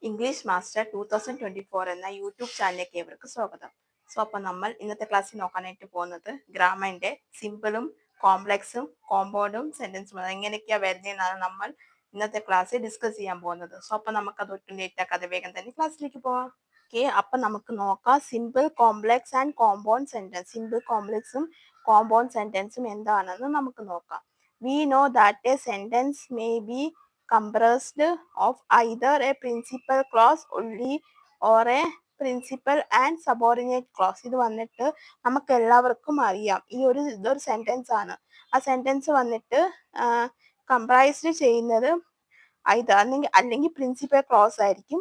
English master 2024 എന്ന YouTube ചാനലിലേക്ക് ഏവർക്ക് സ്വാഗതം. അപ്പോൾ നമ്മൾ ഇന്നത്തെ ക്ലാസ്സിൽ നോക്കാനായിട്ട് പോകുന്നത് ഗ്രാമറിന്റെ സിമ്പിളും കോംപ്ലക്സും കോമ്പൗണ്ടും സെന്റൻസും എങ്ങനെയൊക്കെയാ വരുന്നതെന്നാണ് നമ്മൾ ഇന്നത്തെ ക്ലാസ്സിൽ ഡിസ്കസ് ചെയ്യാൻ പോകുന്നത്. അപ്പോൾ നമുക്കത് ഒട്ടും ലേറ്റ് ആക്കാതെ വേഗം തന്നെ ക്ലാസ്സിലേക്ക് പോവാം. ഓക്കെ, അപ്പം നമുക്ക് നോക്കാം simple complex and compound sentence. Simple കോംപ്ലക്സും കോമ്പൗണ്ട് സെന്റൻസും എന്താണെന്ന് നമുക്ക് നോക്കാം. We know that a sentence may be compressed of either a principal clause only or a principal and subordinate clause. ഇത് വന്നിട്ട് നമുക്ക് എല്ലാവർക്കും അറിയാം ഇതൊരു സെന്റൻസ് ആണ്. ആ സെന്റൻസ് വന്നിട്ട് കംപ്രൈസ്ഡ് ചെയ്യുന്നത് അല്ലെങ്കിൽ പ്രിൻസിപ്പൽ ക്ലോസ് ആയിരിക്കും,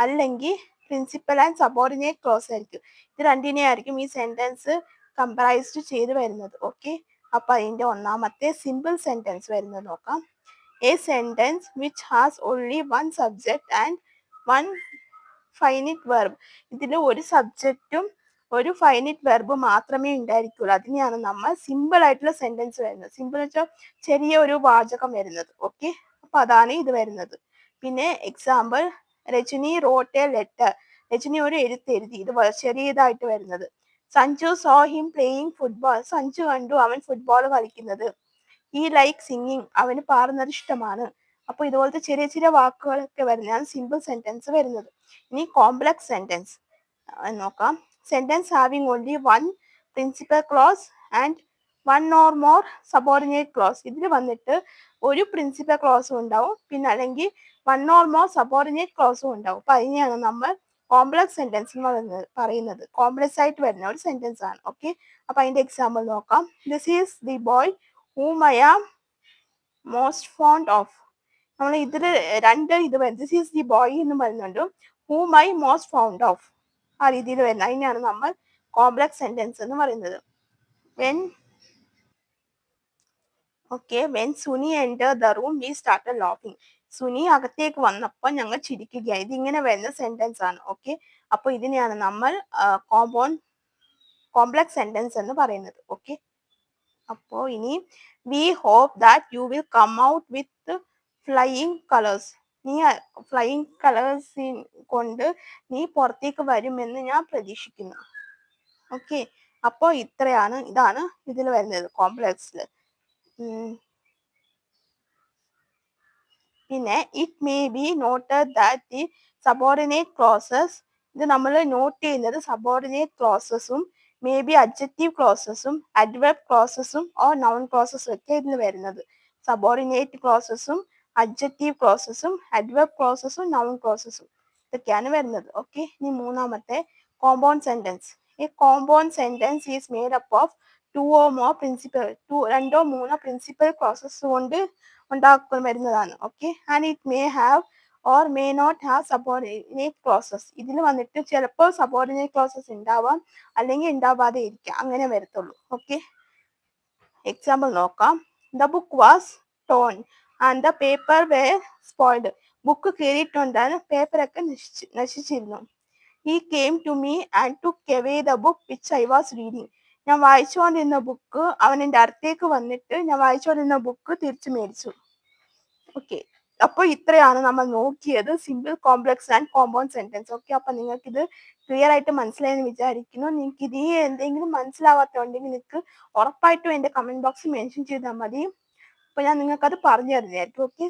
അല്ലെങ്കിൽ പ്രിൻസിപ്പൽ ആൻഡ് സബോർഡിനേറ്റ് ക്ലോസ് ആയിരിക്കും. ഇത് രണ്ടിനെ ആയിരിക്കും ഈ സെന്റൻസ് കംപ്രൈസ്ഡ് ചെയ്ത് വരുന്നത്. ഓക്കെ, അപ്പൊ അതിന്റെ ഒന്നാമത്തെ സിമ്പിൾ സെന്റൻസ് വരുന്നത് നോക്കാം. A sentence which has only one subject and one finite verb. ഇതിൽ ഒരു സബ്ജക്റ്റും ഒരു ഫൈനൈറ്റ് വെർബ് മാത്രമേ ഉണ്ടായിരിക്കുള്ളൂ. അതിനെയാണ് നമ്മൾ സിമ്പിൾ ആയിട്ടുള്ള സെന്റൻസ് വരുന്നത്. സിമ്പിൾ വെച്ചാൽ ചെറിയ ഒരു വാചകം വരുന്നത്. ഓക്കെ, അപ്പൊ അതാണ് ഇത് വരുന്നത്. പിന്നെ example, Rajani wrote a letter. Rajani ഒരു എഴുത്ത് എഴുതി. ഇത് ചെറിയതായിട്ട് വരുന്നത്. Sanju saw him playing football. Sanju കണ്ടു അവൻ ഫുട്ബോൾ കളിക്കുന്നത്. ഈ ലൈക്ക് സിംഗിങ്, അവന് പാടുന്നത് ഇഷ്ടമാണ്. അപ്പോൾ ഇതുപോലത്തെ ചെറിയ ചെറിയ വാക്കുകളൊക്കെ വരുന്നതാണ് സിമ്പിൾ സെന്റൻസ് വരുന്നത്. ഇനി കോംപ്ലക്സ് സെന്റൻസ് നോക്കാം. Sentence having only one principal close and one or more subordinate close. ഇതിൽ വന്നിട്ട് ഒരു പ്രിൻസിപ്പൽ ക്ലോസും ഉണ്ടാവും, പിന്നെ അല്ലെങ്കിൽ വൺ ഓർ മോർ സബോർഡിനേറ്റ് ക്ലോസും ഉണ്ടാവും. അപ്പൊ അതിനെയാണ് നമ്മൾ കോംപ്ലക്സ് സെന്റൻസ് എന്ന് പറയുന്നത്. കോംപ്ലക്സ് ആയിട്ട് വരുന്ന ഒരു സെന്റൻസ് ആണ്. ഓക്കെ, അപ്പൊ അതിന്റെ എക്സാമ്പിൾ നോക്കാം. This is the boy whom I am most fond of. നമ്മൾ ഇതിൽ രണ്ട് ഇത് വരുന്നത് ദിസ് ഈസ് ദി ബോയ് എന്ന് പറയുന്നുണ്ട്, whom I most fond of. ആ രീതിയിൽ വരുന്നത് അതിനെയാണ് നമ്മൾ കോംപ്ലക്സ് സെന്റൻസ് എന്ന് പറയുന്നത്. when Suni entered the room we started laughing. Suni അകത്തേക്ക് വന്നപ്പോൾ ഞങ്ങൾ ചിരിക്കുകയാണ്. ഇതിങ്ങനെ വരുന്ന സെന്റൻസ് ആണ്. ഓക്കെ, അപ്പൊ ഇതിനെയാണ് നമ്മൾ കോംപ്ലക്സ് സെന്റൻസ് എന്ന് പറയുന്നത്. ഓക്കെ, അപ്പോൾ ഇനി we hope that you will come out with flying colours. നീ ഫ്ലൈയിങ് കളേഴ്സ് കൊണ്ട് നീ പുറത്തേക്ക് വരുമെന്ന് ഞാൻ പ്രതീക്ഷിക്കുന്നു. ഓക്കെ, അപ്പോൾ ഇതാണ് ഇതിൽ വരുന്നത് കോംപ്ലക്സിൽ. പിന്നെ it may be noted that the subordinate clauses. ഇത് നമ്മൾ നോട്ട് ചെയ്യുന്നത് സബോർഡിനേറ്റ് ക്ലോസസും മേ ബി അഡ്ജക്റ്റീവ് ക്ലോസസും അഡ്വർബ് ക്ലോസസും ഓർ നൗൺ ക്ലോസസും ഒക്കെ ഇതിൽ വരുന്നത്. സബോർഡിനേറ്റ് ക്ലോസസും അഡ്ജക്റ്റീവ് ക്ലോസസും അഡ്വർബ് ക്ലോസസും നൗൺ ക്ലോസസും ഇതൊക്കെയാണ് വരുന്നത്. ഓക്കെ, ഇനി മൂന്നാമത്തെ കോമ്പൗണ്ട് സെന്റൻസ്. ഈ compound sentence is made up of രണ്ടോ മൂന്നോ പ്രിൻസിപ്പൽ ക്ലോസസ് കൊണ്ട് വരുന്നതാണ്. Okay, and it may have or may not have subordinate clauses. ഇതിൽ വന്നിട്ട് ചിലപ്പോൾ സബോർഡിനേറ്റ് ക്ലോസസ് ഉണ്ടാവാം, അല്ലെങ്കിൽ ഉണ്ടാവാതെ ഇരിക്കാം, അങ്ങനെ വരത്തുള്ളൂ. ഓക്കെ, എക്സാമ്പിൾ നോക്കാം. The book was torn and the paper were spoiled. Book കീറിയിട്ടുണ്ടാണ്, പേപ്പറൊക്കെ നശിച്ചിരുന്നു. He came to me and took away the book which I was reading. ഞാൻ വായിച്ചുകൊണ്ടിരുന്ന ബുക്ക് അവൻ എൻ്റെ അടുത്തേക്ക് വന്നിട്ട് ഞാൻ വായിച്ചുകൊണ്ടിരുന്ന ബുക്ക് തിരിച്ചു മേടിച്ചു. ഓക്കെ, അപ്പോൾ ഇത്രയാണ് നമ്മൾ നോക്കിയത് simple complex and compound sentence. Okay, അപ്പൊ നിങ്ങൾക്ക് ഇത് ക്ലിയർ ആയിട്ട് മനസ്സിലായെന്ന് വിചാരിക്കുന്നു. നിങ്ങൾക്ക് ഇത് എന്തെങ്കിലും മനസ്സിലാവാത്തുണ്ടെങ്കിൽ നിങ്ങൾക്ക് ഉറപ്പായിട്ടും എൻ്റെ കമന്റ് ബോക്സിൽ മെൻഷൻ ചെയ്താൽ മതി. അപ്പൊ ഞാൻ നിങ്ങൾക്ക് അത് പറഞ്ഞു തരുന്നതായിരിക്കും. ഓക്കെ,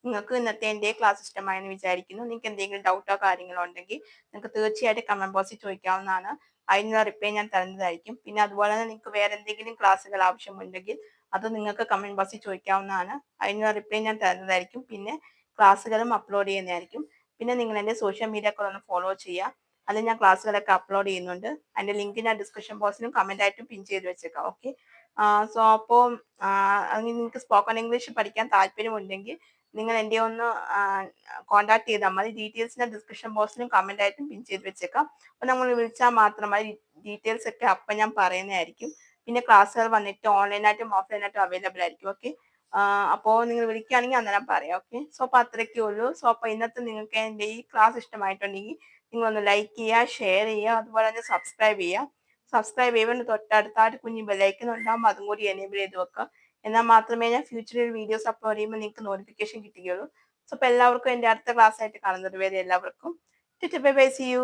നിങ്ങൾക്ക് ഇന്നത്തെ എൻ്റെ ക്ലാസ് ഇഷ്ടമായെന്ന് വിചാരിക്കുന്നു. നിങ്ങൾക്ക് എന്തെങ്കിലും ഡൗട്ടോ കാര്യങ്ങളോ ഉണ്ടെങ്കിൽ നിങ്ങൾക്ക് തീർച്ചയായിട്ടും കമന്റ് ബോക്സിൽ ചോദിക്കാവുന്നതാണ്. അതിനുള്ള റിപ്ലൈ ഞാൻ തരുന്നതായിരിക്കും. പിന്നെ അതുപോലെ തന്നെ നിങ്ങൾക്ക് വേറെ എന്തെങ്കിലും ക്ലാസ്സുകൾ ആവശ്യമുണ്ടെങ്കിൽ അത് നിങ്ങൾക്ക് കമന്റ് ബോക്സിൽ ചോദിക്കാവുന്നതാണ്. അതിനുള്ള റിപ്ലൈ ഞാൻ തരുന്നതായിരിക്കും. പിന്നെ ക്ലാസ്സുകളും അപ്ലോഡ് ചെയ്യുന്നതായിരിക്കും. പിന്നെ നിങ്ങൾ എൻ്റെ സോഷ്യൽ മീഡിയകൾ ഒന്ന് ഫോളോ ചെയ്യുക. അതിൽ ഞാൻ ക്ലാസ്സുകളൊക്കെ അപ്ലോഡ് ചെയ്യുന്നുണ്ട്. അതിൻ്റെ ലിങ്ക് ഞാൻ ഡിസ്ക്രിപ്ഷൻ ബോക്സിലും കമന്റ് ആയിട്ടും പിൻ ചെയ്ത് വെച്ചേക്കാം. ഓക്കെ, അപ്പോൾ നിങ്ങൾക്ക് സ്പോക്കൺ ഇംഗ്ലീഷ് പഠിക്കാൻ താല്പര്യമുണ്ടെങ്കിൽ നിങ്ങൾ എൻ്റെ ഒന്ന് കോൺടാക്ട് ചെയ്താൽ മതി. ഡീറ്റെയിൽസ് ഞാൻ ഡിസ്ക്രിപ്ഷൻ ബോക്സിലും കമന്റ് ആയിട്ടും പിൻ ചെയ്ത് വെച്ചേക്കാം. അപ്പോൾ നമ്മൾ വിളിച്ചാൽ മാത്രമായി ഡീറ്റെയിൽസ് ഒക്കെ അപ്പം ഞാൻ പറയുന്നതായിരിക്കും. പിന്നെ ക്ലാസ്സുകൾ വന്നിട്ട് ഓൺലൈനായിട്ടും ഓഫ്ലൈനായിട്ടും അവൈലബിൾ ആയിരിക്കും. ഓക്കെ, അപ്പോൾ നിങ്ങൾ വിളിക്കുകയാണെങ്കിൽ അന്നേരം പറയാം. ഓക്കെ, സോ അപ്പോൾ അത്രയ്ക്കേ ഉള്ളൂ. സോ അപ്പോൾ ഇന്നത്തെ നിങ്ങൾക്ക് എൻ്റെ ഈ ക്ലാസ് ഇഷ്ടമായിട്ടുണ്ടെങ്കിൽ നിങ്ങളൊന്ന് ലൈക്ക് ചെയ്യുക, ഷെയർ ചെയ്യുക, അതുപോലെ തന്നെ സബ്സ്ക്രൈബ് ചെയ്യുക. സബ്സ്ക്രൈബ് ചെയ്യുമ്പോൾ തൊട്ടടുത്തായിട്ട് കുഞ്ഞ് ബെല്ലൈക്കൻ ഉണ്ടാകുമ്പോൾ അതും കൂടി എനേബിൾ ചെയ്ത് വെക്കുക. എന്നാൽ മാത്രമേ ഞാൻ ഫ്യൂച്ചറിൽ വീഡിയോസ് അപ്ലോഡ് ചെയ്യുമ്പോൾ നിങ്ങൾക്ക് നോട്ടിഫിക്കേഷൻ കിട്ടുകയുള്ളൂ. സോ അപ്പൊ എല്ലാവർക്കും എൻ്റെ അടുത്ത ക്ലാസ് ആയിട്ട് കാണുന്നത് വരെ എല്ലാവർക്കും ബൈ ബൈ, സി യു.